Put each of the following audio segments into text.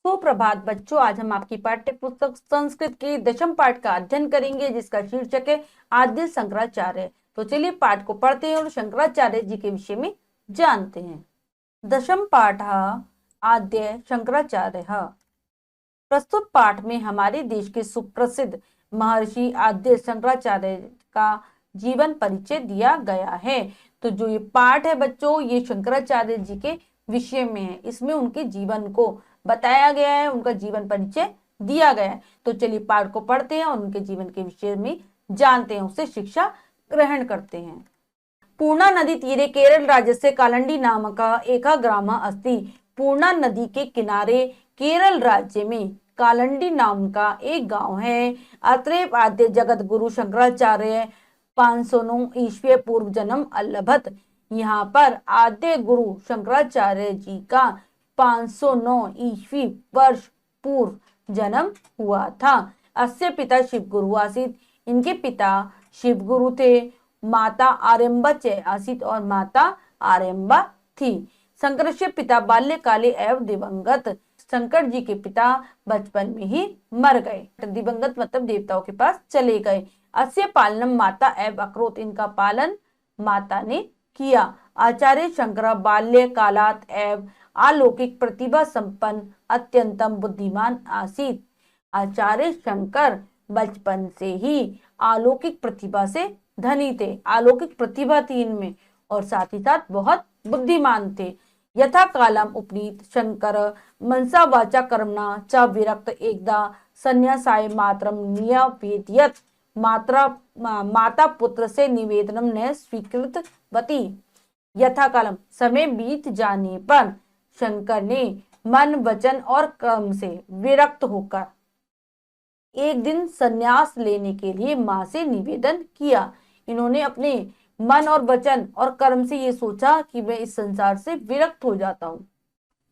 सुप्रभात बच्चों, आज हम आपकी पाठ्य पुस्तक संस्कृत के दशम पाठ का अध्ययन करेंगे, जिसका शीर्षक है आद्य शंकराचार्य। तो चलिए पाठ को पढ़ते हैं और शंकराचार्य जी के विषय में जानते हैं। दशम पाठ आद्य शंकराचार्य। प्रस्तुत पाठ में हमारे देश के सुप्रसिद्ध महर्षि आद्य शंकराचार्य का जीवन परिचय दिया गया है। तो जो ये पाठ है बच्चों, ये शंकराचार्य जी के विषय में है। इसमें उनके जीवन को बताया गया है, उनका जीवन परिचय दिया गया है। तो चलिए पाठ को पढ़ते हैं और उनके जीवन के विषय में जानते हैं, उससे शिक्षा ग्रहण करते हैं। पूर्णा नदी तीरे केरल राज्य से कालंडी नामक एक ग्राम अस्ति। पूर्णा नदी के किनारे केरल राज्य में कालंडी नाम का एक गांव है। अतएव आद्य जगत गुरु शंकराचार्य 509 ईस्वी पूर्व जन्म अलभत। यहाँ पर आद्य गुरु शंकराचार्य जी का 509 ईस्वी वर्ष पूर्व जन्म हुआ था। अस्य पिता शिव गुरु आसित। इनके पिता शिव गुरु थे। माता आर्यम्बा आसित और माता आर्यम्बा थी। शंकर के पिता बाल्यकाले एवं दिवंगत। शंकर जी के पिता बचपन में ही मर गए। दिवंगत मतलब देवताओं के पास चले गए। अस्य पालनम माता एवं अकरोत। इनका पालन माता ने किया। आचार्य शंकर बाल्य कालात एवं अलौकिक प्रतिभा संपन्न अत्यंतम बुद्धिमान आसीत। आचार्य शंकर बचपन से ही अलौकिक प्रतिभा से धनी थे। अलौकिक प्रतिभा थी इनमें और साथ ही साथ बहुत बुद्धिमान थे। यथा कालम उपनीत शंकर मनसा वाचा कर्मणा च विरक्त एकदा संन्यासाय मात्रम निवेदयत्। माता पुत्र से निवेदनम न स्वीकृतवती। यथा कालम समय बीत जाने पर शंकर ने मन वचन और कर्म से विरक्त होकर एक दिन संन्यास लेने के लिए मां से निवेदन किया। इन्होंने अपने मन और वचन और कर्म से ये सोचा कि मैं इस संसार से विरक्त हो जाता हूँ,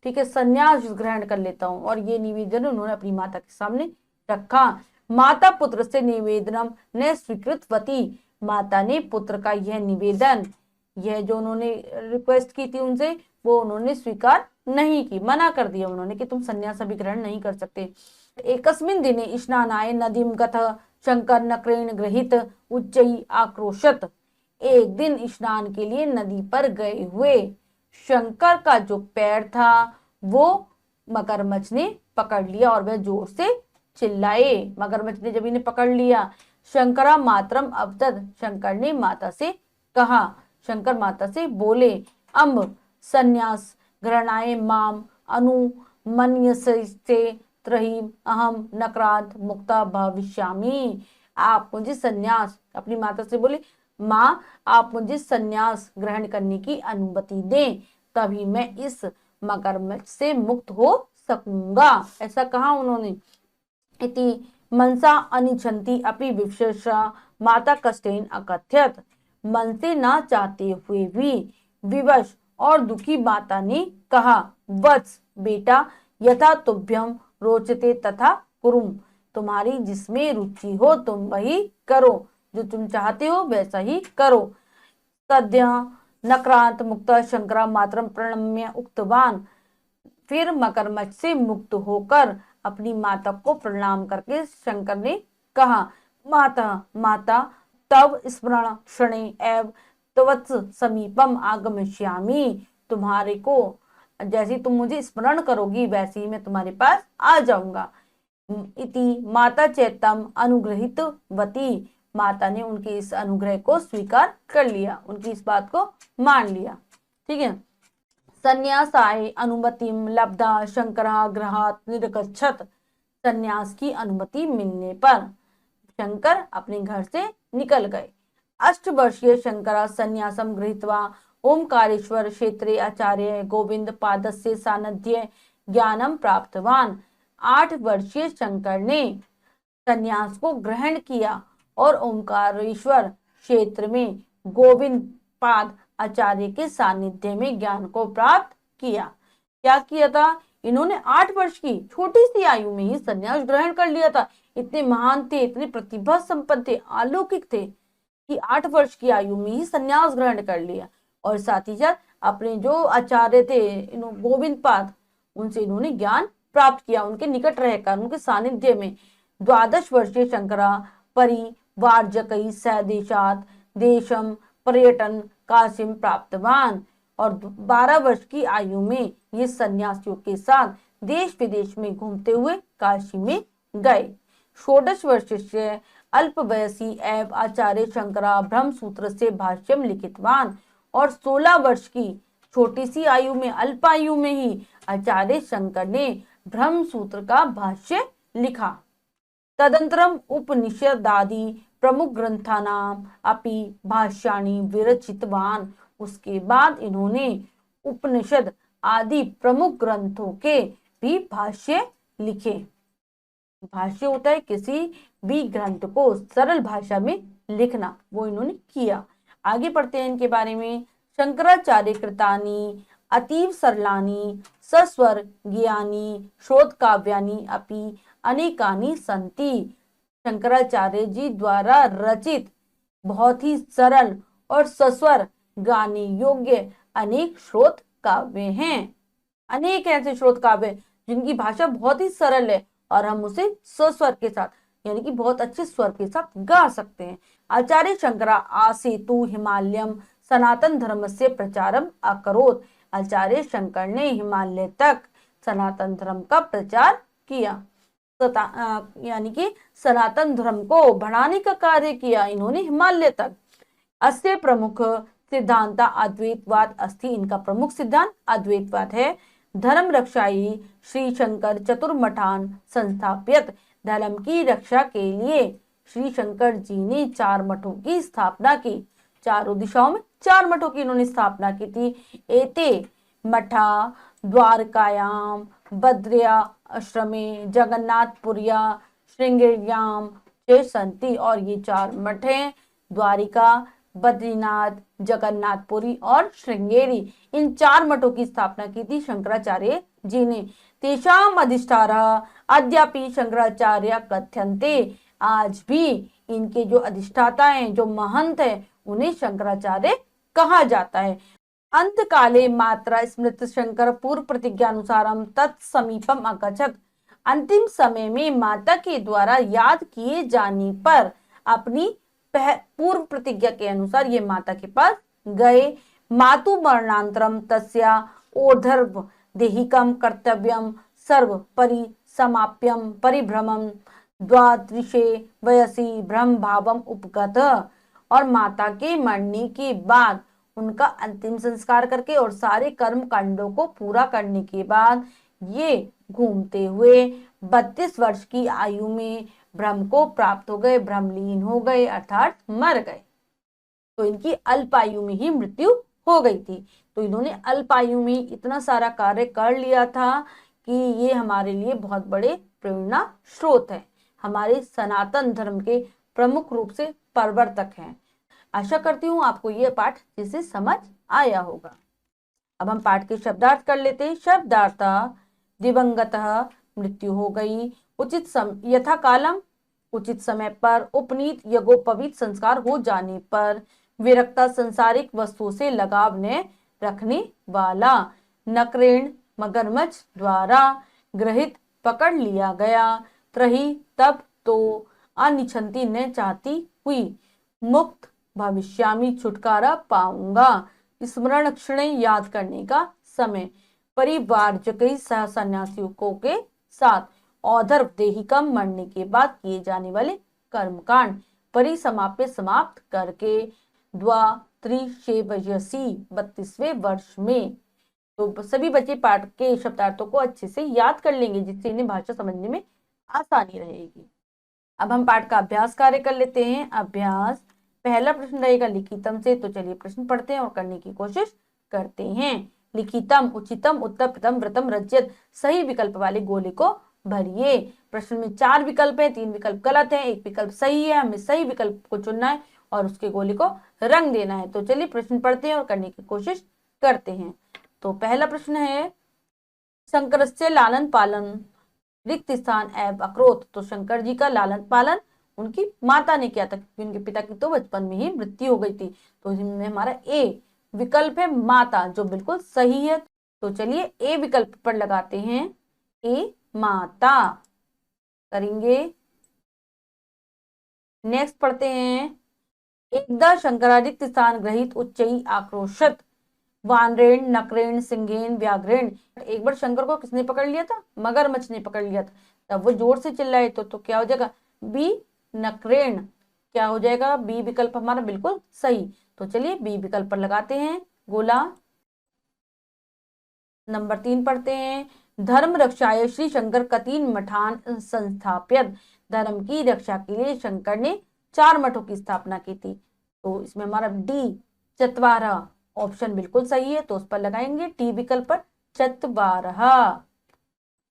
ठीक है, संन्यास ग्रहण कर लेता हूँ। और ये निवेदन उन्होंने अपनी माता के सामने रखा। माता पुत्र से निवेदनम ने स्वीकृतवती। माता ने पुत्र का यह निवेदन, यह जो उन्होंने रिक्वेस्ट की थी उनसे, वो उन्होंने स्वीकार नहीं की, मना कर दिया उन्होंने कि तुम संन्यास अभी ग्रहण नहीं कर सकते। एकस्मिन् दिने स्नानाय नदीं गतः शंकर नक्रेण गृहीत उच्चैः आक्रोशत। एक दिन स्नान के लिए नदी पर गए हुए शंकर का जो पैर था वो मगरमच्छ ने पकड़ लिया और वह जोर से चिल्लाए। मगरमच्छ ने जब इन्हें पकड़ लिया, शंकरा मातरम अवदत्। शंकर ने माता से कहा, शंकर माता से बोले, अम्ब संन्यास ग्रहणाय माम अनुमन्यसे त्रहीम अहम नक्रांत मुक्ता भविष्यामि। आप मुझे संन्यास, अपनी माता से बोले, माँ आप मुझे संन्यास ग्रहण करने की अनुमति दें, तभी मैं इस मगरमच्छ से मुक्त हो सकूंगा। ऐसा कहा उन्होंने। इति मनसा अनिच्छन्ति अपि विवशा माता कष्टेन अकथयत। मन से ना चाहते हुए भी विवश और दुखी माता ने कहा, वत्स बेटा, यथा तुभ्यम रोचते तथा कुरुम। तुम्हारी जिसमें रुचि हो तुम वही करो, जो तुम चाहते हो वैसा ही करो। सद्य नक्रांत मुक्त शंकरा मातरम प्रणम्य उक्तवान। फिर मगरमच्छ से मुक्त होकर अपनी माता को प्रणाम करके शंकर ने कहा, माता माता तव स्मरण क्षणे एव त्वत्स समीपम आगमिष्यामि। तुम्हारे को जैसे तुम मुझे स्मरण करोगी वैसे ही मैं तुम्हारे पास आ जाऊंगा। इति माता चैतम अनुग्रहितवती। माता ने उनके इस अनुग्रह को स्वीकार कर लिया, उनकी इस बात को मान लिया, ठीक है। संन्यासाय अनुमतिम लब्धा शंकरः गृहात् निरगच्छत्। संन्यास की अनुमति मिलने पर शंकर अपने घर से निकल गए। 8 वर्षीय शंकर संन्यासम गृहीत्वा ओमकारेश्वर क्षेत्रे आचार्य गोविंद पादस्य सानिध्य ज्ञानम प्राप्तवान। 8 वर्षीय शंकर ने संन्यास को ग्रहण किया और ओमकारेश्वर क्षेत्र में गोविंद पाद आचार्य के सानिध्य में ज्ञान को प्राप्त किया। क्या किया था इन्होंने? 8 वर्ष की छोटी सी आयु में ही संन्यास ग्रहण कर लिया था। इतने महान थे, इतने प्रतिभा संपन्न थे, अलौकिक थे कि 8 वर्ष की आयु में ही संन्यास ग्रहण कर लिया। और साथ ही साथ अपने जो आचार्य थे गोविंद पाद, उनसे इन्होंने ज्ञान प्राप्त किया, उनके निकट रहकर, उनके सानिध्य में। 12 वर्षीय शंकरा परिवार्जकै स्वदेशात् देशम पर्यटन काशीम प्राप्तवान। और 12 वर्ष की आयु में ये सन्यासियों के साथ देश विदेश में घूमते हुए काशी में गए। 16 वर्षीय अल्पवयसी एवं आचार्य शंकरा ब्रह्म सूत्र से भाष्यम लिखितवान। और 16 वर्ष की छोटी सी आयु में, अल्पायु में ही आचार्य शंकर ने ब्रह्म सूत्र का भाष्य लिखा। तदंतरम उपनिषदादि प्रमुख ग्रंथानाम अपि भाष्याणि विरचितवान। उसके बाद इन्होंने उपनिषद आदि प्रमुख ग्रंथों के भी भाष्य लिखे। भाष्य होता है किसी भी ग्रंथ को सरल भाषा में लिखना, वो इन्होंने किया। आगे पढ़ते हैं इनके बारे में। शंकराचार्य कृतानि अतीव सरलानि सस्वर ज्ञानी शोध काव्यानि अपि अनेकानि संति। शंकराचार्य जी द्वारा रचित बहुत ही सरल और सस्वर गाने योग्य अनेक शोध काव्य हैं। अनेक ऐसे शोध काव्य जिनकी भाषा बहुत ही सरल है और हम उसे स्वस्वर के साथ, यानी कि बहुत अच्छे स्वर के साथ गा सकते हैं। आचार्य शंकरा आसेतु हिमालयम सनातन धर्म से प्रचारम अकरोत। आचार्य शंकर ने हिमालय तक सनातन धर्म का प्रचार किया, यानी कि सनातन धर्म को बढ़ाने का कार्य किया इन्होंने हिमालय तक। अस्य प्रमुख सिद्धांत अद्वैतवाद अस्ति। इनका प्रमुख सिद्धांत अद्वैतवाद है। धर्म रक्षाई श्री शंकर चतुर्मठान संस्थापित। धर्म की रक्षा के लिए श्री शंकर जी ने 4 मठों की स्थापना की। चारों दिशाओं में 4 मठों की इन्होंने स्थापना की थी। एते मठा द्वारकायाम बद्रिया आश्रमे जगन्नाथपुरिया श्रृंगेर्याम चे संति। और ये 4 मठ हैं, द्वारिका, बद्रीनाथ, जगन्नाथपुरी और श्रृंगेरी। इन 4 मठों की स्थापना की थी शंकराचार्य जी ने। तेषाम अधिष्ठाता अद्यापि शंकराचार्य कथ्यन्ते। आज भी इनके जो अधिष्ठाता हैं, जो महंत हैं, उन्हें शंकराचार्य कहा जाता है। अंत काले मात्रा स्मृत शंकर पूर्व प्रतिज्ञानुसारम तत्समीपम अगच्छत। अंतिम समय में माता के द्वारा याद किए जाने पर अपनी पूर्व प्रतिज्ञा के अनुसार ये माता के पास गए। मातु मरणांतरम तस्या ओर्धर्व देहिकम कर्तव्यम सर्व परिसमाप्यम परिभ्रमम द्वादशे वयसी ब्रह्म भावम उपगत। और माता के मरने के बाद उनका अंतिम संस्कार करके और सारे कर्म कांडों को पूरा करने के बाद ये घूमते हुए 32 वर्ष की आयु में ब्रह्म को प्राप्त हो गए, ब्रह्मलीन हो गए, अर्थात मर गए। तो इनकी अल्पायु में ही मृत्यु हो गई थी। तो इन्होंने अल्पायु में इतना सारा कार्य कर लिया था कि ये हमारे लिए बहुत बड़े प्रेरणा स्रोत है, हमारे सनातन धर्म के प्रमुख रूप से प्रवर्तक हैं। आशा करती हूँ आपको ये पाठ जिसे समझ आया होगा। अब हम पाठ के शब्दार्थ कर लेते हैं। शब्दार्थ दिवंगत मृत्यु हो गई, यथा कालम उचित समय पर, उपनीत यज्ञोपवीत संस्कार हो जाने पर, विरक्ता संसारिक वस्तुओं से लगाव ने रखने वाला, नक्रेण मगरमच्छ द्वारा ग्रहित पकड़ लिया गया, त्रही तब तो अनिच्छन्ति न चाहती हुई, मुक्त भविष्यामी छुटकारा पाऊंगा, स्मरण क्षण याद करने का समय, परिवारजकई सह सन्यासियों के साथ, औधर्व देहिकम मरने के बाद किए जाने वाले कर्मकांड, परिसमाप्य समाप्त करके, द्वात्रिशेवयसी 32वें वर्ष में। तो सभी बच्चे पाठ के शब्दार्थों को अच्छे से याद कर लेंगे जिससे इन्हें भाषा समझने में आसानी रहेगी। अब हम पाठ का अभ्यास कार्य कर लेते हैं। अभ्यास पहला प्रश्न रहेगा लिखितम से। तो चलिए प्रश्न पढ़ते हैं और करने की कोशिश करते हैं। लिखितम उचितम उत्तर प्रथम व्रतम रज्यत। सही विकल्प वाले गोले को भरिए। प्रश्न में 4 विकल्प है, 3 विकल्प गलत है, 1 विकल्प सही है। हमें सही विकल्प को चुनना है और उसके गोले को रंग देना है। तो चलिए प्रश्न पढ़ते हैं और करने की कोशिश करते हैं। तो पहला प्रश्न है शंकरस्य लालन पालन रिक्त स्थान एवं अक्रोध। तो शंकर जी का लालन पालन उनकी माता ने किया था क्योंकि उनके पिता की तो बचपन में ही मृत्यु हो गई थी। तो इसमें हमारा ए विकल्प है माता, जो बिल्कुल सही है। तो चलिए ए विकल्प पर लगाते हैं। ए माता करेंगे। नेक्स्ट पढ़ते हैं, एकदा शंकरादित्य स्थान ग्रहित उच्चई आक्रोशत वानरेण नकरेण सिंहेन व्याघ्रेण। एक बार शंकर को किसने पकड़ लिया था? मगरमच्छ ने पकड़ लिया था। तब वो जोर से चिल्लाए तो क्या हो जाएगा? बी नकरेण। क्या हो जाएगा? बी विकल्प हमारा बिल्कुल सही। तो चलिए बी विकल्प पर लगाते हैं गोला। नंबर 3 पढ़ते हैं, धर्म रक्षाय श्री शंकर कतीन मठान संस्थाप्यत। धर्म की रक्षा के लिए शंकर ने 4 मठों की स्थापना की थी। तो इसमें हमारा डी चत्वारः ऑप्शन बिल्कुल सही है, तो उस पर लगाएंगे टी विकल्प पर चत्वारः।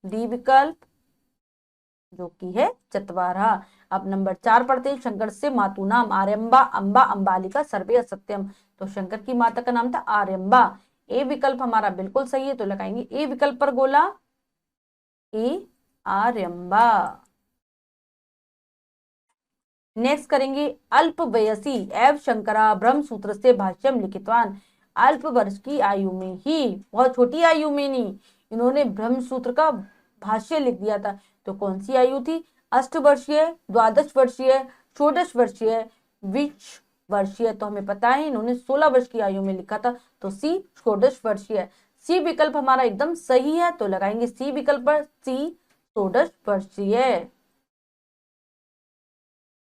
डी विकल्प जो कि है चत्वारः। अब नंबर 4 पढ़ते हैं, शंकर से मातु नाम आर्यम्बा अम्बा अम्बालिका सर्वे असत्यम। तो शंकर की माता का नाम था आर्यम्बा। ए विकल्प हमारा बिल्कुल सही है, तो लगाएंगे ए विकल्प पर गोला। ए आर्यम्बा। नेक्स्ट करेंगे, अल्प वयसी एव शंकरा ब्रह्म सूत्र से भाष्यम लिखितवान। अल्प वर्ष की आयु में ही, बहुत छोटी आयु में नहीं, इन्होंने ब्रह्म सूत्र का भाष्य लिख दिया था। तो कौन सी आयु थी? 8 वर्षीय, 12 वर्षीय, 14 वर्षीय, 20 वर्षीय। तो हमें पता है इन्होंने 16 वर्ष की आयु में लिखा था, तो सी 14 वर्षीय। सी विकल्प हमारा एकदम सही है, तो लगाएंगे सी विकल्प पर सी 14 वर्षीय।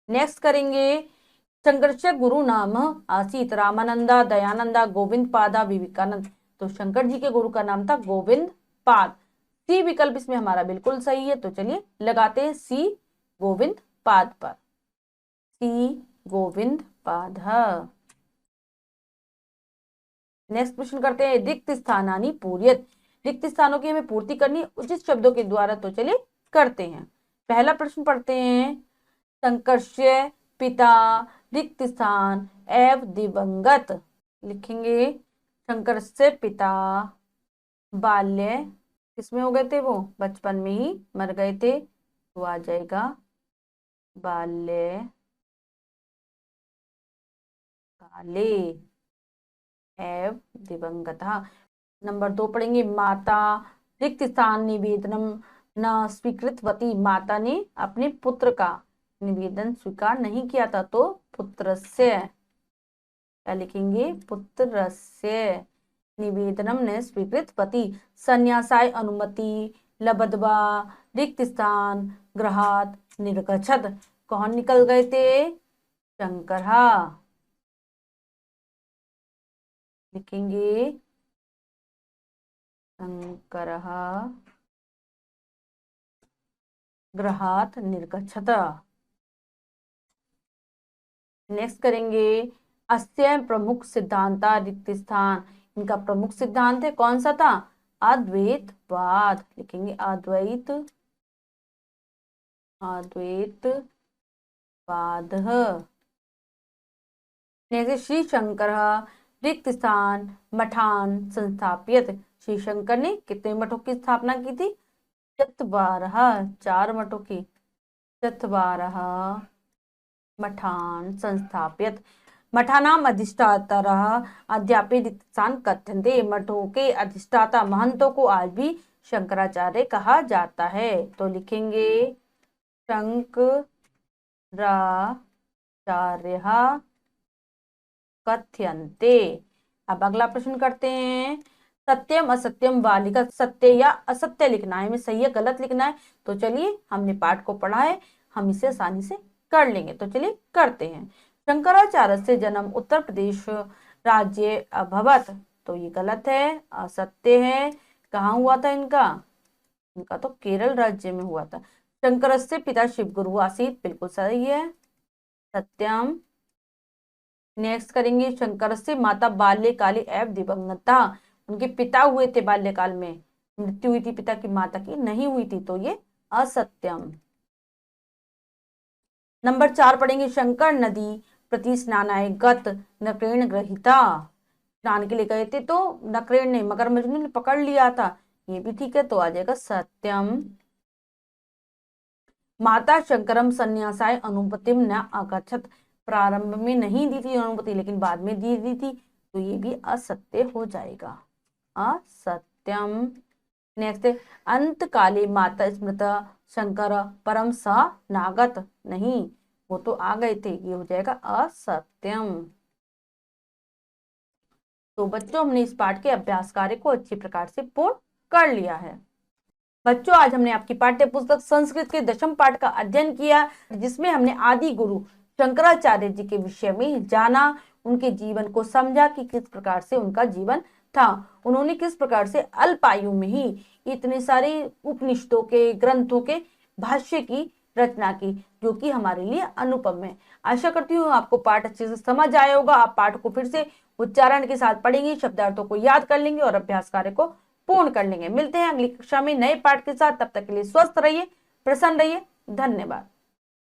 नेक्स्ट करेंगे, शंकरस्य गुरु नाम आसीत रामानंदा दयानंदा गोविंद पादा विवेकानंद। तो शंकर जी के गुरु का नाम था गोविंद पाद। सी विकल्प इसमें हमारा बिल्कुल सही है, तो चलिए लगाते हैं सी गोविंद पाद पर। सी गोविंद पाद। नेक्स्ट प्रश्न करते हैं, रिक्त स्थानानि पूर्यत। रिक्त स्थानों की हमें पूर्ति करनी उचित शब्दों के द्वारा, तो चलिए करते हैं। पहला प्रश्न पढ़ते हैं, शंकरस्य पिता रिक्त स्थान एव दिवंगत। लिखेंगे शंकर से पिता बाल्य किसमें हो गए थे? वो बचपन में ही मर गए थे, तो आ जाएगा बाल्य काले एव दिवंगता। नंबर 2 पढ़ेंगे, माता रिक्त स्थान निवेदनम न स्वीकृतवती। माता ने अपने पुत्र का निवेदन स्वीकार नहीं किया था, तो पुत्रस्य। क्या लिखेंगे? पुत्रस्य निवेदनम ने स्वीकृतवती। संन्यासाय अनुमति लब्ध्वा रिक्त स्थान गृहात निर्गच्छत। कौन निकल गए थे? शंकर। लिखेंगे शंकर गृहात निर्गच्छत। नेक्स्ट करेंगे, अस्य प्रमुख सिद्धांता रिक्त स्थान। इनका प्रमुख सिद्धांत है कौन सा था? अद्वैतवाद। लिखेंगे अद्वैत अद्वैतवाद। नेक्स्ट, श्री शंकर रिक्त स्थान मठान संस्थापित। श्री शंकर ने कितने मठों की स्थापना की थी? चत्वारः, 4 मठों की। चत्वारः मठान संस्थापित। मठानाम अधिष्ठातरः अद्यापि रिक्त स्थान कथ्यन्ते। मठों के अधिष्ठाता महंतों को आज भी शंकराचार्य कहा जाता है, तो लिखेंगे शंकराचार्य कथ्यन्ते। अब अगला प्रश्न करते हैं, सत्यम असत्यम वाली का सत्य या असत्य लिखना है, हमें सही या गलत लिखना है। तो चलिए हमने पाठ को पढ़ा है, हम इसे आसानी से कर लेंगे, तो चलिए करते हैं। शंकराचार्य से जन्म उत्तर प्रदेश राज्य अभवत। तो ये गलत है, असत्य है। कहाँ हुआ था इनका? इनका तो केरल राज्य में हुआ था। शंकर से पिता शिव गुरु आसीत, बिल्कुल सही है, सत्यम। नेक्स्ट करेंगे, शंकर से माता बाल्यकाले एव दिवंगता। उनके पिता हुए थे बाल्यकाल में, मृत्यु हुई थी पिता की, माता की नहीं हुई थी, तो ये असत्यम। नंबर 4 पढ़ेंगे, शंकर नदी प्रति स्नानाय गत नक्रेण ग्रहिता। स्नान के लिए गए थे तो नक्रेण ने मगरमच्छ ने पकड़ लिया था, ये भी ठीक है, तो आ जाएगा सत्यम। माता शंकरम संन्यासाय अनुमतिम न अगच्छत। प्रारंभ में नहीं दी थी अनुमति, लेकिन बाद में दी दी थी, तो ये भी असत्य हो जाएगा, असत्यम। नेक्स्ट है अंत काले माता स्मृत शंकर परम स नागत, नहीं वो तो आ गए थे, ये हो जाएगा असत्यम। तो बच्चों हमने इस पाठ के अभ्यास कार्य को अच्छी प्रकार से पूर्ण कर लिया है। बच्चों आज हमने आपकी पाठ्य पुस्तक संस्कृत के दशम पाठ का अध्ययन किया, जिसमें हमने आदि गुरु शंकराचार्य जी के विषय में जाना, उनके जीवन को समझा कि किस प्रकार से उनका जीवन था, उन्होंने किस प्रकार से अल्प आयु में ही इतने सारे उपनिषदों के ग्रंथों के भाष्य की रचना की, जो कि हमारे लिए अनुपम है। आशा करती हूँ आपको पाठ अच्छे से समझ आया होगा। आप पाठ को फिर से उच्चारण के साथ पढ़ेंगे, शब्दार्थों को याद कर लेंगे और अभ्यास कार्य को पूर्ण कर लेंगे। मिलते हैं अगली कक्षा में नए पाठ के साथ, तब तक के लिए स्वस्थ रहिए, प्रसन्न रहिए, धन्यवाद।